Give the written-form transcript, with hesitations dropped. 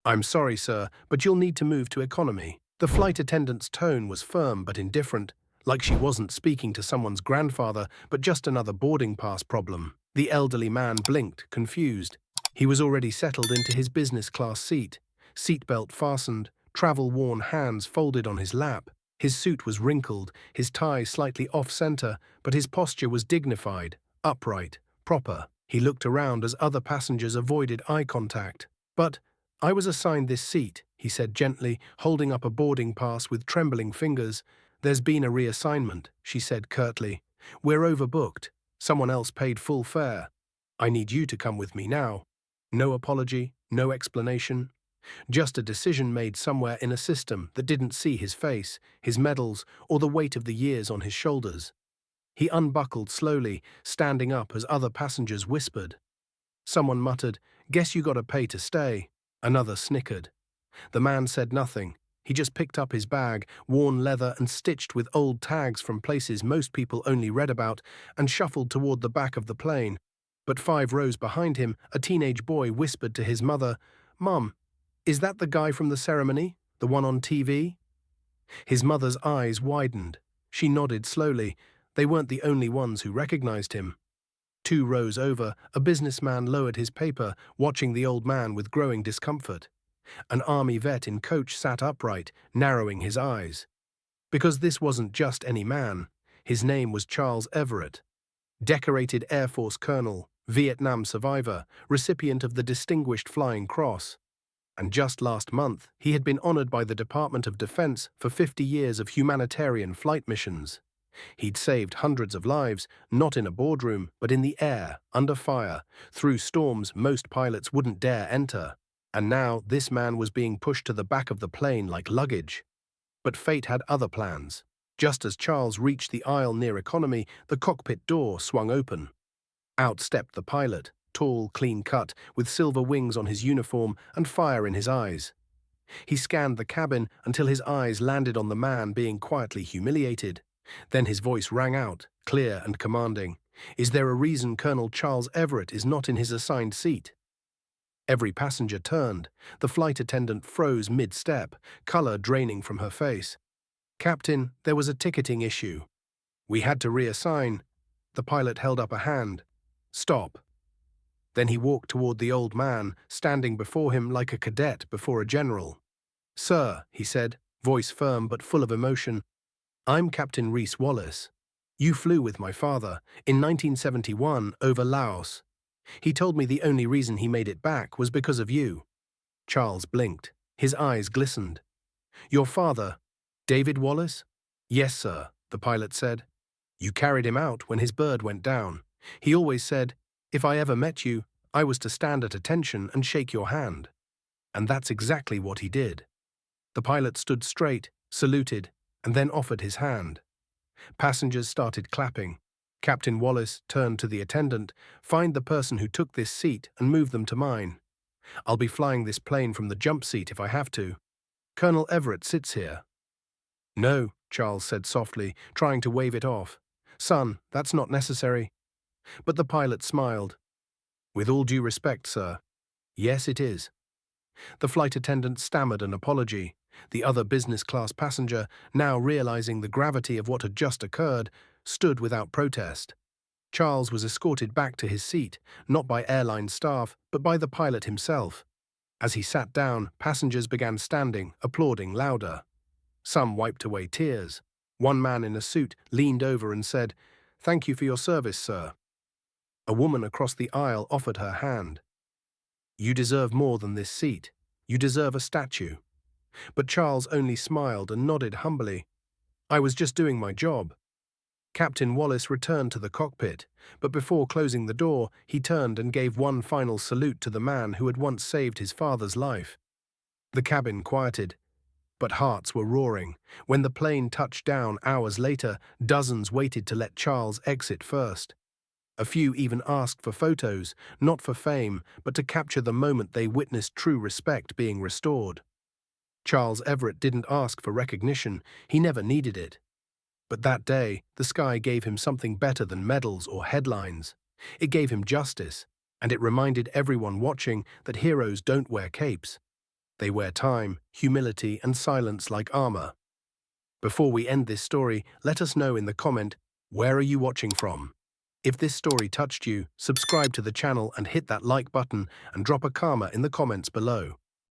"I'm sorry, sir, but you'll need to move to economy." The flight attendant's tone was firm but indifferent, like she wasn't speaking to someone's grandfather, but just another boarding pass problem. The elderly man blinked, confused. He was already settled into his business class seat, seatbelt fastened, travel-worn hands folded on his lap. His suit was wrinkled, his tie slightly off-center, but his posture was dignified, upright, proper. He looked around as other passengers avoided eye contact. "But I was assigned this seat," he said gently, holding up a boarding pass with trembling fingers. "There's been a reassignment," she said curtly. "We're overbooked. Someone else paid full fare. I need you to come with me now." No apology, no explanation. Just a decision made somewhere in a system that didn't see his face, his medals, or the weight of the years on his shoulders. He unbuckled slowly, standing up as other passengers whispered. Someone muttered, "Guess you gotta pay to stay." Another snickered. The man said nothing. He just picked up his bag, worn leather and stitched with old tags from places most people only read about, and shuffled toward the back of the plane. But 5 rows behind him, a teenage boy whispered to his mother, "Mom, is that the guy from the ceremony? The one on TV?" His mother's eyes widened. She nodded slowly. They weren't the only ones who recognized him. 2 rows over, a businessman lowered his paper, watching the old man with growing discomfort. An army vet in coach sat upright, narrowing his eyes. Because this wasn't just any man. His name was Charles Everett. Decorated Air Force colonel, Vietnam survivor, recipient of the Distinguished Flying Cross. And just last month, he had been honored by the Department of Defense for 50 years of humanitarian flight missions. He'd saved hundreds of lives, not in a boardroom, but in the air, under fire, through storms most pilots wouldn't dare enter. And now this man was being pushed to the back of the plane like luggage. But fate had other plans. Just as Charles reached the aisle near economy, the cockpit door swung open. Out stepped the pilot, tall, clean-cut, with silver wings on his uniform and fire in his eyes. He scanned the cabin until his eyes landed on the man being quietly humiliated. Then his voice rang out, clear and commanding. "Is there a reason Colonel Charles Everett is not in his assigned seat?" Every passenger turned. The flight attendant froze mid-step, color draining from her face. "Captain, there was a ticketing issue. We had to reassign." The pilot held up a hand. "Stop." Then he walked toward the old man, standing before him like a cadet before a general. "Sir," he said, voice firm but full of emotion, "I'm Captain Reese Wallace. You flew with my father, in 1971, over Laos. He told me the only reason he made it back was because of you." Charles blinked. His eyes glistened. "Your father, David Wallace?" "Yes, sir," the pilot said. "You carried him out when his bird went down. He always said, if I ever met you, I was to stand at attention and shake your hand. And that's exactly what he did." The pilot stood straight, saluted, and then offered his hand. Passengers started clapping. Captain Wallace turned to the attendant, "Find the person who took this seat and move them to mine. I'll be flying this plane from the jump seat if I have to. Colonel Everett sits here." "No," Charles said softly, trying to wave it off. "Son, that's not necessary." But the pilot smiled. "With all due respect, sir, yes, it is." The flight attendant stammered an apology. The other business-class passenger, now realizing the gravity of what had just occurred, stood without protest. Charles was escorted back to his seat, not by airline staff, but by the pilot himself. As he sat down, passengers began standing, applauding louder. Some wiped away tears. One man in a suit leaned over and said, "Thank you for your service, sir." A woman across the aisle offered her hand. "You deserve more than this seat. You deserve a statue." But Charles only smiled and nodded humbly. "I was just doing my job." Captain Wallace returned to the cockpit, but before closing the door, he turned and gave one final salute to the man who had once saved his father's life. The cabin quieted, but hearts were roaring. When the plane touched down hours later, dozens waited to let Charles exit first. A few even asked for photos, not for fame, but to capture the moment they witnessed true respect being restored. Charles Everett didn't ask for recognition. He never needed it. But that day, the sky gave him something better than medals or headlines. It gave him justice, and it reminded everyone watching that heroes don't wear capes. They wear time, humility, and silence like armor. Before we end this story, let us know in the comment, where are you watching from? If this story touched you, subscribe to the channel and hit that like button and drop a karma in the comments below.